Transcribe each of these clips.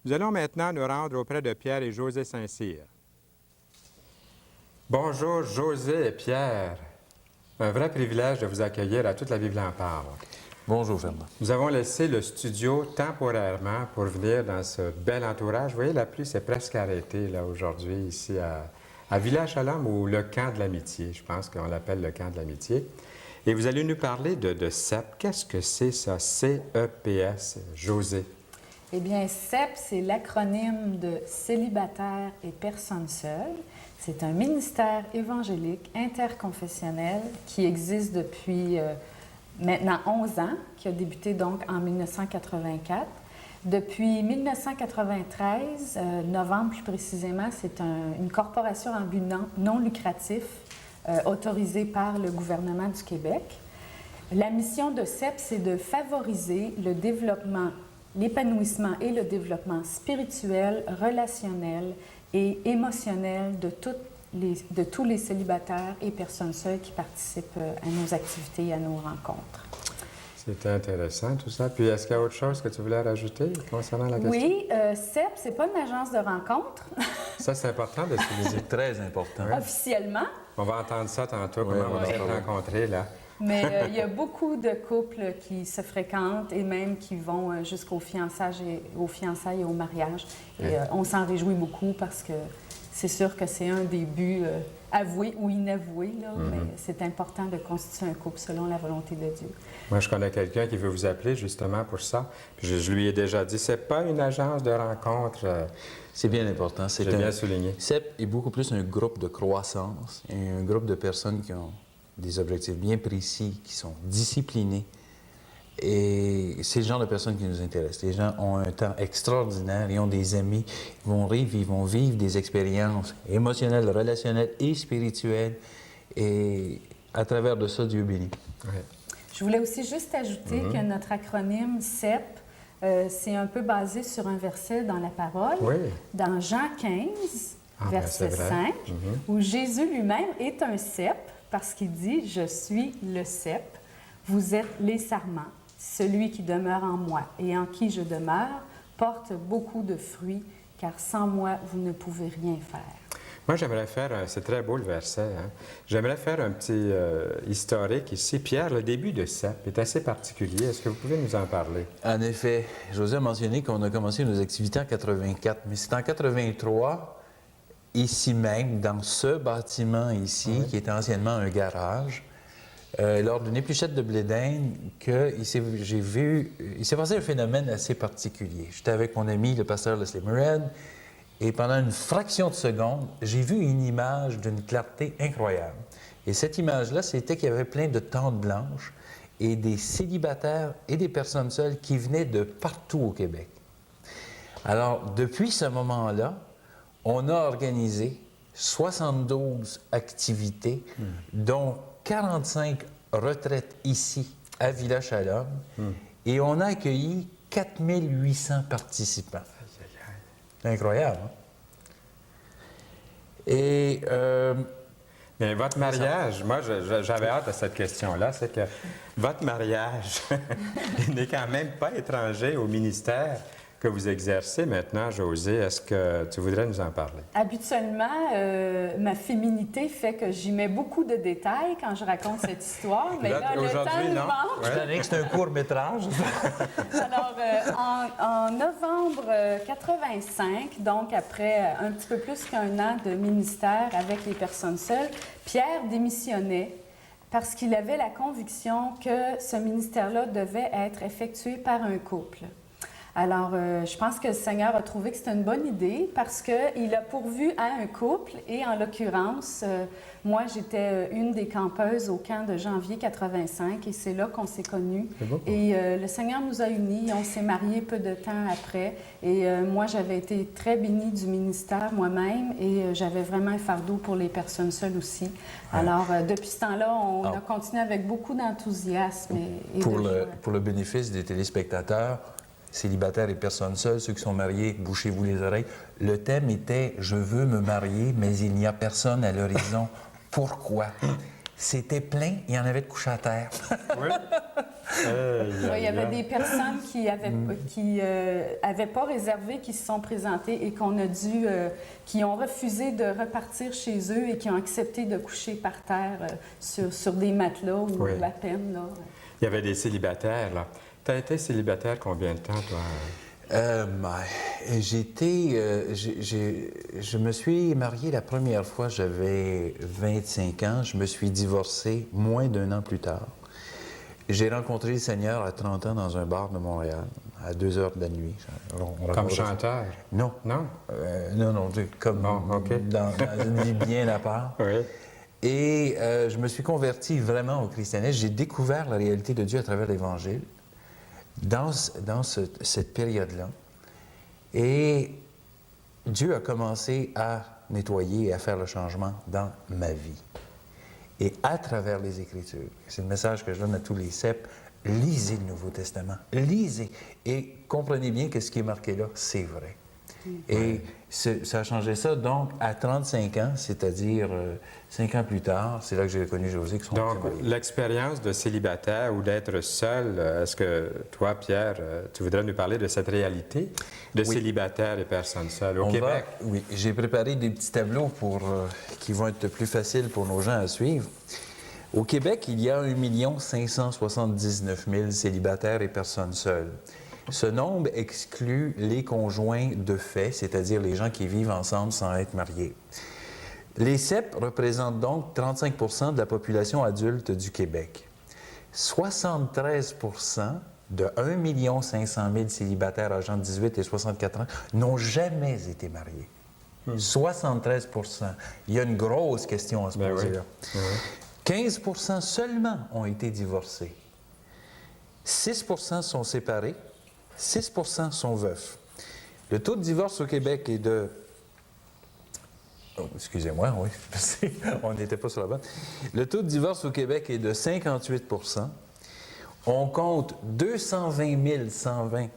Nous allons maintenant nous rendre auprès de Pierre et José Saint-Cyr. Bonjour José et Pierre. Un vrai privilège de vous accueillir à Toute la Bible en parle. Bonjour Fernand. Nous avons laissé le studio temporairement pour venir dans ce bel entourage. Vous voyez, la pluie s'est presque arrêtée là aujourd'hui ici à Village-Shalom ou le camp de l'amitié. Je pense qu'on l'appelle le camp de l'amitié. Et vous allez nous parler de CEP. Qu'est-ce que c'est ça, C-E-P-S, José? Eh bien, CEP, c'est l'acronyme de Célibataires et personnes seules. C'est un ministère évangélique interconfessionnel qui existe depuis maintenant 11 ans, qui a débuté donc en 1984. Depuis 1993, novembre plus précisément, c'est une corporation en but non lucratif autorisée par le gouvernement du Québec. La mission de CEP, c'est de favoriser le développement, l'épanouissement et le développement spirituel, relationnel et émotionnel de tous les célibataires et personnes seules qui participent à nos activités et à nos rencontres. C'est intéressant tout ça. Puis est-ce qu'il y a autre chose que tu voulais rajouter concernant la question? Oui, CEP, c'est pas une agence de rencontre. Ça, c'est important de souligner. C'est très important. Officiellement. On va entendre ça tantôt, Oui, comment on va se rencontrer là. Mais il y a beaucoup de couples qui se fréquentent et même qui vont jusqu'aux fiançailles et au mariage. Et on s'en réjouit beaucoup parce que c'est sûr que c'est un des buts avoués ou inavoués, là, mais c'est important de constituer un couple selon la volonté de Dieu. Moi, je connais quelqu'un qui veut vous appeler justement pour ça. Puis je lui ai déjà dit, c'est pas une agence de rencontre. C'est bien important. J'ai bien souligné. CEP est beaucoup plus un groupe de croissance, un groupe de personnes qui ont des objectifs bien précis, qui sont disciplinés. Et c'est le genre de personnes qui nous intéressent. Les gens ont un temps extraordinaire, ils ont des amis, ils vont vivre des expériences émotionnelles, relationnelles et spirituelles. Et à travers de ça, Dieu bénit. Ouais. Je voulais aussi juste ajouter que notre acronyme CEP, c'est un peu basé sur un verset dans la parole, dans Jean 15, verset 5, où Jésus lui-même est un CEP parce qu'il dit « Je suis le CEP, vous êtes les sarments. Celui qui demeure en moi et en qui je demeure porte beaucoup de fruits, car sans moi, vous ne pouvez rien faire. » Moi, j'aimerais faire, c'est très beau le verset, hein? J'aimerais faire un petit historique ici. Pierre, le début de CEP est assez particulier. Est-ce que vous pouvez nous en parler? En effet, José a mentionné qu'on a commencé nos activités en 84, mais c'est en 83, ici même, dans ce bâtiment ici, qui était anciennement un garage, lors d'une épluchette de blé d'Inde, il s'est passé un phénomène assez particulier. J'étais avec mon ami, le pasteur Leslie Mured, et pendant une fraction de seconde, j'ai vu une image d'une clarté incroyable. Et cette image-là, c'était qu'il y avait plein de tentes blanches et des célibataires et des personnes seules qui venaient de partout au Québec. Alors, depuis ce moment-là, on a organisé 72 activités, dont 45 retraites ici, à Village-Shalom, et on a accueilli 4800 participants. C'est incroyable, hein? Et... Mais votre mariage, moi, j'avais hâte à cette question-là, c'est que votre mariage n'est quand même pas étranger au ministère que vous exercez maintenant, José. Est-ce que tu voudrais nous en parler? Habituellement, ma féminité fait que j'y mets beaucoup de détails quand je raconte cette histoire, mais là, le temps nous manque. Je dirais que c'est un court-métrage. Alors, en novembre 85, donc après un petit peu plus qu'un an de ministère avec les personnes seules, Pierre démissionnait parce qu'il avait la conviction que ce ministère-là devait être effectué par un couple. Alors, je pense que le Seigneur a trouvé que c'était une bonne idée parce qu'il a pourvu à un couple et en l'occurrence, moi, j'étais une des campeuses au camp de janvier 85 et c'est là qu'on s'est connus. Et le Seigneur nous a unis, on s'est mariés peu de temps après et moi, j'avais été très bénie du ministère moi-même et j'avais vraiment un fardeau pour les personnes seules aussi. Alors, depuis ce temps-là, on a continué avec beaucoup d'enthousiasme et pour de joie. Pour le bénéfice des téléspectateurs, célibataires et personnes seules, ceux qui sont mariés, bouchez-vous les oreilles. Le thème était « Je veux me marier, mais il n'y a personne à l'horizon. Pourquoi? » C'était plein, il y en avait de couches à terre. Oui. Oui, il y avait des personnes qui avaient pas réservé, qui se sont présentées et qui ont refusé de repartir chez eux et qui ont accepté de coucher par terre sur des matelas ou à peine. Là. Il y avait des célibataires, là. Tu as été célibataire combien de temps, toi? Je me suis marié la première fois, j'avais 25 ans. Je me suis divorcé moins d'1 an plus tard. J'ai rencontré le Seigneur à 30 ans dans un bar de Montréal, à 2 heures de la nuit. Comme chanteur? Non. Non? Non, comme dans une vie bien à part. Oui. Et je me suis converti vraiment au christianisme. J'ai découvert la réalité de Dieu à travers l'Évangile dans cette période-là. Et Dieu a commencé à nettoyer et à faire le changement dans ma vie. Et à travers les Écritures, c'est le message que je donne à tous les CEP, lisez le Nouveau Testament, lisez et comprenez bien que ce qui est marqué là, c'est vrai. Et ça a changé ça, donc, à 35 ans, c'est-à-dire 5 ans plus tard, c'est là que j'ai connu José qui sont Donc, l'expérience de célibataire ou d'être seul, est-ce que toi, Pierre, tu voudrais nous parler de cette réalité de célibataire et personnes seules au Québec? Oui, j'ai préparé des petits tableaux qui vont être plus faciles pour nos gens à suivre. Au Québec, il y a 1 579 000 célibataires et personnes seules. Ce nombre exclut les conjoints de fait, c'est-à-dire les gens qui vivent ensemble sans être mariés. Les CEP représentent donc 35 % de la population adulte du Québec. 73 % de 1 500 000 célibataires âgés de 18 et 64 ans n'ont jamais été mariés. 73 %. Il y a une grosse question à se poser là. 15 % seulement ont été divorcés. 6 % sont séparés. 6 % sont veufs. Le taux de divorce au Québec est de... Oh, excusez-moi, oui, on n'était pas sur la bonne. Le taux de divorce au Québec est de 58 %. On compte 220 120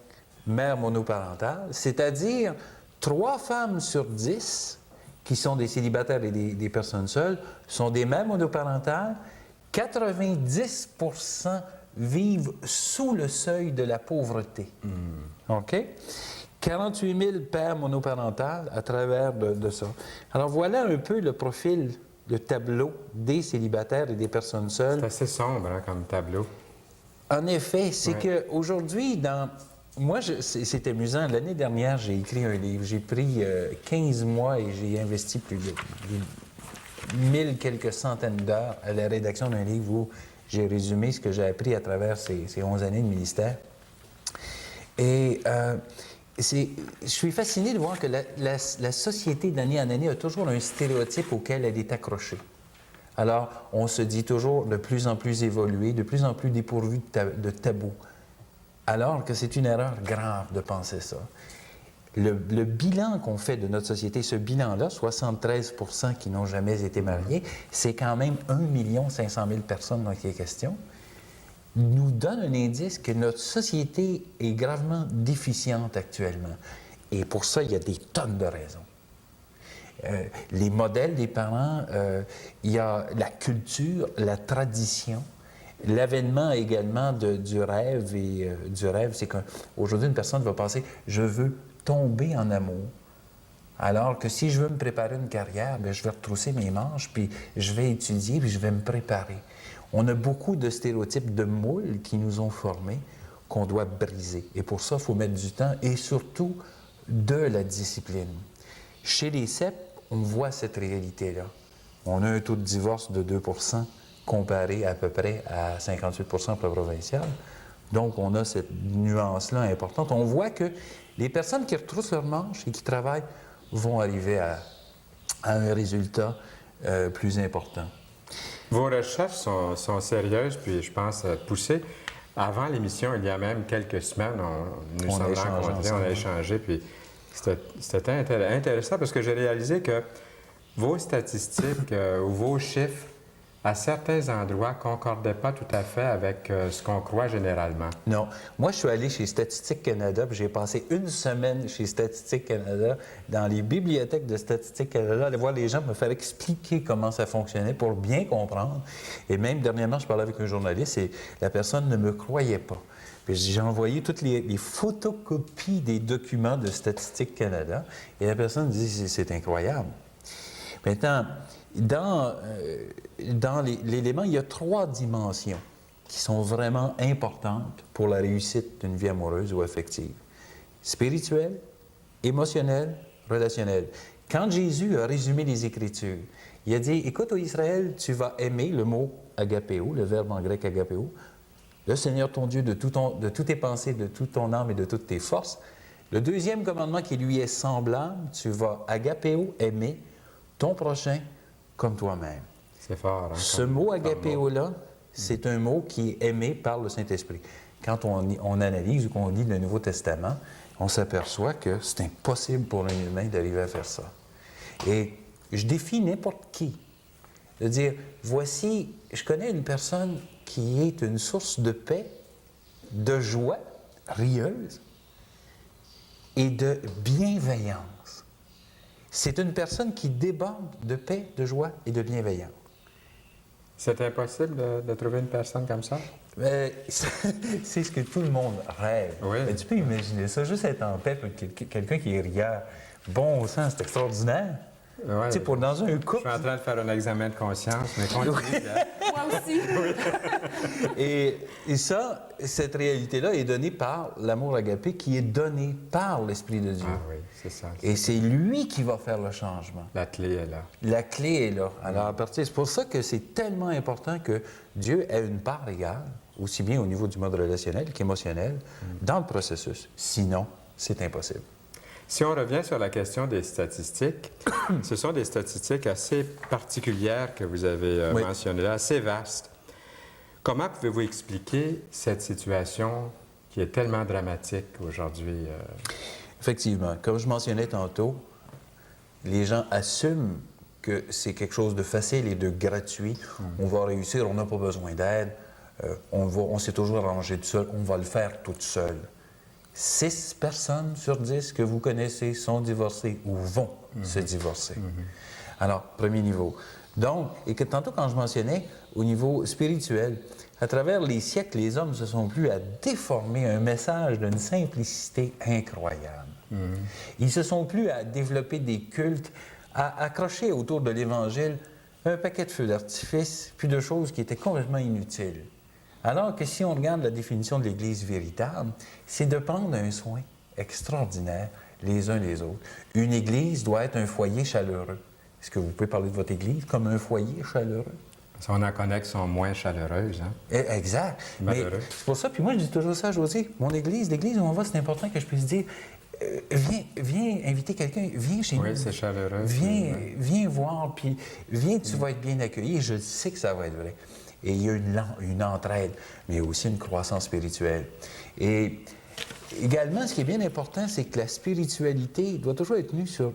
mères monoparentales, c'est-à-dire 3 femmes sur 10 qui sont des célibataires et des personnes seules sont des mères monoparentales. 90 % vivent sous le seuil de la pauvreté. OK? 48 000 pères monoparentales à travers de ça. Alors, voilà un peu le profil, le tableau des célibataires et des personnes seules. C'est assez sombre comme tableau. En effet, c'est qu'aujourd'hui, moi, c'est amusant. L'année dernière, j'ai écrit un livre. J'ai pris 15 mois et j'ai investi plus de 1000 quelques centaines d'heures à la rédaction d'un livre où j'ai résumé ce que j'ai appris à travers ces 11 années de ministère. Et je suis fasciné de voir que la société d'année en année a toujours un stéréotype auquel elle est accrochée. Alors, on se dit toujours de plus en plus évolué, de plus en plus dépourvu de tabous. Alors que c'est une erreur grave de penser ça. Le bilan qu'on fait de notre société, ce bilan-là, 73 % qui n'ont jamais été mariés, c'est quand même 1 500 000 personnes dont il est question, nous donne un indice que notre société est gravement déficiente actuellement. Et pour ça, il y a des tonnes de raisons. Les modèles des parents, il y a la culture, la tradition, l'avènement également du rêve. Et du rêve, c'est qu'aujourd'hui, une personne va penser « je veux tomber en amour ». Alors que si je veux me préparer une carrière, bien, je vais retrousser mes manches, puis je vais étudier, puis je vais me préparer. On a beaucoup de stéréotypes, de moules qui nous ont formés, qu'on doit briser. Et pour ça, il faut mettre du temps et surtout de la discipline. Chez les CEP, on voit cette réalité-là. On a un taux de divorce de 2 % comparé à peu près à 58 % pour la provinciale. Donc, on a cette nuance-là importante. On voit que les personnes qui retroussent leurs manches et qui travaillent vont arriver à un résultat plus important. Vos recherches sont sérieuses, puis je pense poussées. Avant l'émission, il y a même quelques semaines, nous sommes rencontrés, on a échangé, puis c'était intéressant parce que j'ai réalisé que vos statistiques ou vos chiffres à certains endroits, ne concordait pas tout à fait avec ce qu'on croit généralement. Non. Moi, je suis allé chez Statistique Canada, puis j'ai passé une semaine chez Statistique Canada, dans les bibliothèques de Statistique Canada, aller voir les gens, me faire expliquer comment ça fonctionnait pour bien comprendre. Et même, dernièrement, je parlais avec un journaliste et la personne ne me croyait pas. Puis j'ai envoyé toutes les photocopies des documents de Statistique Canada et la personne dit « c'est incroyable ». Maintenant, dans l'élément, il y a 3 dimensions qui sont vraiment importantes pour la réussite d'une vie amoureuse ou affective. Spirituelle, émotionnelle, relationnelle. Quand Jésus a résumé les Écritures, il a dit, écoute, ô Israël, tu vas aimer, le mot agapéo, le verbe en grec agapéo, le Seigneur ton Dieu de toutes tes pensées, de toute ton âme et de toutes tes forces. Le deuxième commandement qui lui est semblable, tu vas agapéo, aimer ton prochain comme toi-même. C'est fort. Hein, ce mot agapéo-là, c'est un mot qui est aimé par le Saint-Esprit. Quand on analyse ou qu'on lit le Nouveau Testament, on s'aperçoit que c'est impossible pour un humain d'arriver à faire ça. Et je défie n'importe qui. De dire, voici, je connais une personne qui est une source de paix, de joie rieuse et de bienveillance. C'est une personne qui déborde de paix, de joie et de bienveillance. C'est impossible de trouver une personne comme ça? C'est ce que tout le monde rêve. Oui. Mais tu peux imaginer ça, juste être en paix avec quelqu'un qui est rieur. Bon sang, c'est extraordinaire. Ouais, tu sais, dans un couple... Je suis en train de faire un examen de conscience, mais continue. Moi aussi. Et ça, cette réalité-là est donnée par l'amour agapé qui est donné par l'Esprit de Dieu. Ah oui, c'est ça. Et c'est lui qui va faire le changement. La clé est là. La clé est là. Alors, c'est pour ça que c'est tellement important que Dieu ait une part égale, aussi bien au niveau du mode relationnel qu'émotionnel, dans le processus. Sinon, c'est impossible. Si on revient sur la question des statistiques, ce sont des statistiques assez particulières que vous avez mentionnées, assez vastes. Comment pouvez-vous expliquer cette situation qui est tellement dramatique aujourd'hui? Effectivement. Comme je mentionnais tantôt, les gens assument que c'est quelque chose de facile et de gratuit. On va réussir, on n'a pas besoin d'aide, on s'est toujours arrangé tout seul, on va le faire toute seule. 6 personnes sur 10 que vous connaissez sont divorcées ou vont se divorcer. Alors, premier niveau. Donc, et que tantôt quand je mentionnais, au niveau spirituel, à travers les siècles, les hommes se sont plus à déformer un message d'une simplicité incroyable. Ils se sont plus à développer des cultes, à accrocher autour de l'Évangile un paquet de feux d'artifice, puis de choses qui étaient complètement inutiles. Alors que si on regarde la définition de l'Église véritable, c'est de prendre un soin extraordinaire les uns les autres. Une Église doit être un foyer chaleureux. Est-ce que vous pouvez parler de votre Église comme un foyer chaleureux? On en connaît qui sont moins chaleureuses, hein? Exact. Mais c'est pour ça, puis moi je dis toujours ça à José, mon Église, l'Église où on va, c'est important que je puisse dire, viens inviter quelqu'un, viens chez nous. Oui, c'est chaleureux. Viens voir, puis viens, tu vas être bien accueilli. Je sais que ça va être vrai. Et il y a une entraide, mais aussi une croissance spirituelle. Et également, ce qui est bien important, c'est que la spiritualité doit toujours être tenue sur...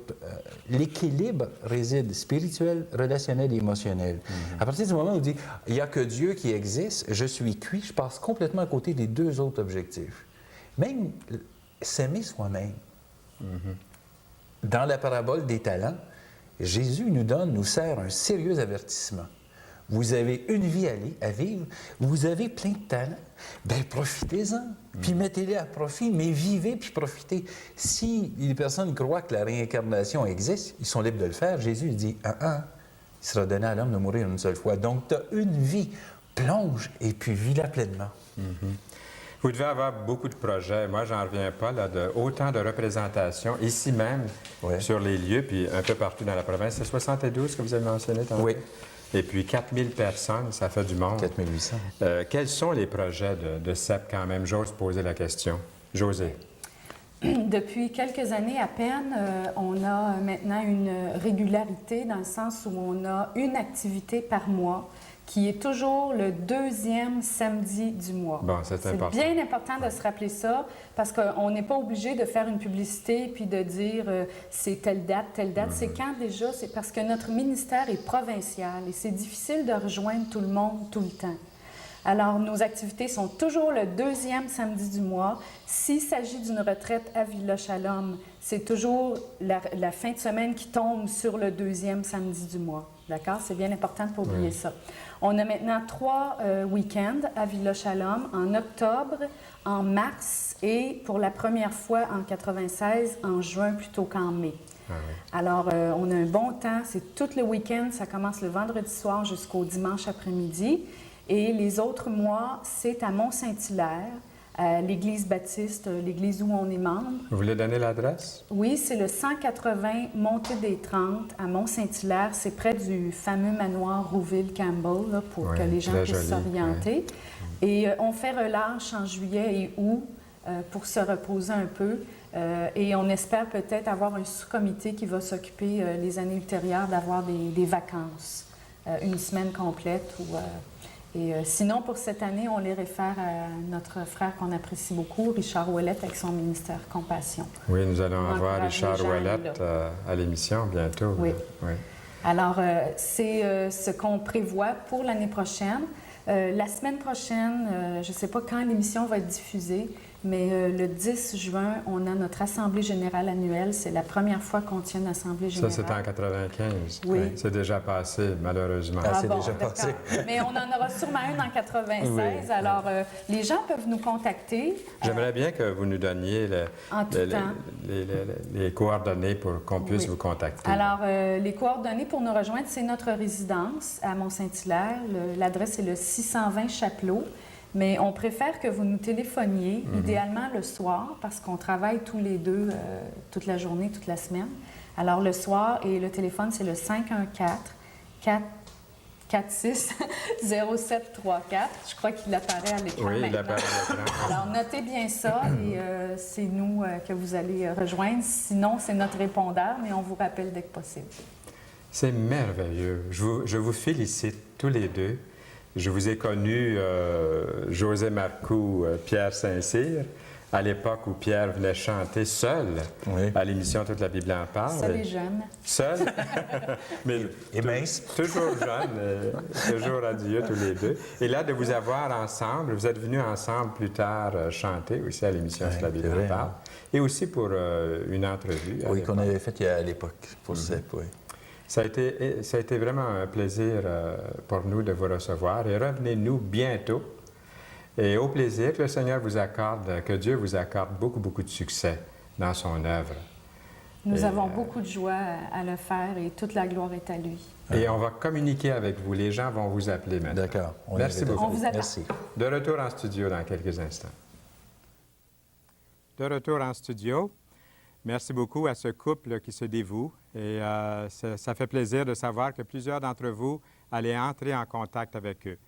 l'équilibre réside spirituel, relationnel et émotionnel. À partir du moment où on dit « il n'y a que Dieu qui existe, je suis cuit », je passe complètement à côté des 2 autres objectifs. Même s'aimer soi-même. Dans la parabole des talents, Jésus nous sert un sérieux avertissement. Vous avez une vie à vivre, vous avez plein de talents, bien profitez-en, puis mettez-les à profit, mais vivez puis profitez. Si les personnes croient que la réincarnation existe, ils sont libres de le faire. Jésus dit, il sera donné à l'homme de mourir une seule fois. Donc, tu as une vie, plonge et puis vis-la pleinement. Vous devez avoir beaucoup de projets. Moi, j'en reviens pas, là, de autant de représentations, ici même, sur les lieux, puis un peu partout dans la province. C'est 72 que vous avez mentionné tantôt? Oui. Et puis 4000 personnes, ça fait du monde. 4800. Quels sont les projets de CEP quand même? J'ose poser la question. Josée. Depuis quelques années à peine, on a maintenant une régularité dans le sens où on a une activité par mois qui est toujours le deuxième samedi du mois. Bon, c'est important. C'est bien important de se rappeler ça parce qu'on n'est pas obligé de faire une publicité puis de dire c'est telle date, telle date. C'est quand déjà? C'est parce que notre ministère est provincial et c'est difficile de rejoindre tout le monde tout le temps. Alors, nos activités sont toujours le deuxième samedi du mois. S'il s'agit d'une retraite à Villa Shalom, c'est toujours la fin de semaine qui tombe sur le deuxième samedi du mois. D'accord? C'est bien important de ne pas oublier ça. On a maintenant 3 week-ends à Villa Shalom, en octobre, en mars et pour la première fois en 96, en juin plutôt qu'en mai. Ah oui. Alors, on a un bon temps. C'est tout le week-end. Ça commence le vendredi soir jusqu'au dimanche après-midi. Et les autres mois, c'est à Mont-Saint-Hilaire, à l'Église baptiste, l'église où on est membre. Vous voulez donner l'adresse? Oui, c'est le 180 Montée des 30 à Mont-Saint-Hilaire. C'est près du fameux manoir Rouville-Campbell, là, pour que les gens très puissent joli, s'orienter. Et on fait relâche en juillet et août pour se reposer un peu. Et on espère peut-être avoir un sous-comité qui va s'occuper les années ultérieures d'avoir des vacances, une semaine complète ou... sinon, pour cette année, on les réfère à notre frère qu'on apprécie beaucoup, Richard Ouellette, avec son ministère Compassion. Oui, nous allons avoir Encourager Richard les gens à aller Ouellette à l'émission bientôt. Oui. Oui. Alors, c'est ce qu'on prévoit pour l'année prochaine. La semaine prochaine, je ne sais pas quand l'émission va être diffusée, mais le 10 juin, on a notre Assemblée générale annuelle. C'est la première fois qu'on tient une Assemblée générale. Ça, c'était en 95. Oui. C'est déjà passé, malheureusement. Ah, c'est bon, déjà d'accord. passé. Mais on en aura sûrement une en 96. Oui. Alors, les gens peuvent nous contacter. J'aimerais bien que vous nous donniez En tout temps. les coordonnées pour qu'on puisse Oui. vous contacter. Alors, les coordonnées pour nous rejoindre, c'est notre résidence à Mont-Saint-Hilaire. L'adresse est le 620 Chapelot. Mais on préfère que vous nous téléphoniez, idéalement le soir, parce qu'on travaille tous les deux toute la journée, toute la semaine. Alors, le soir, et le téléphone, c'est le 514-446-0734. Je crois qu'il apparaît à l'écran Oui, il maintenant. apparaît à l'écran. Alors, notez bien ça et c'est nous que vous allez rejoindre. Sinon, c'est notre répondeur, mais on vous rappelle dès que possible. C'est merveilleux. Je vous félicite tous les deux. Je vous ai connus, José Marcoux, Pierre Saint-Cyr, à l'époque où Pierre venait chanter seul à l'émission Toute la Bible en parle. Ça, les jeunes. Seul, mais Et mince. toujours jeune, toujours radieux tous les deux. Et là, de vous avoir ensemble, vous êtes venus ensemble plus tard chanter aussi à l'émission Toute la Bible en parle, et aussi pour une entrevue. Oui, qu'on avait faite à l'époque pour CEP, oui. Ça a été vraiment un plaisir pour nous de vous recevoir et revenez-nous bientôt. Et au plaisir que le Seigneur vous accorde, que Dieu vous accorde beaucoup, beaucoup de succès dans son œuvre. Nous avons beaucoup de joie à le faire et toute la gloire est à lui. Et on va communiquer avec vous. Les gens vont vous appeler maintenant. D'accord. Merci beaucoup. On vous attend. Merci. De retour en studio dans quelques instants. De retour en studio. Merci beaucoup à ce couple qui se dévoue et ça fait plaisir de savoir que plusieurs d'entre vous allez entrer en contact avec eux.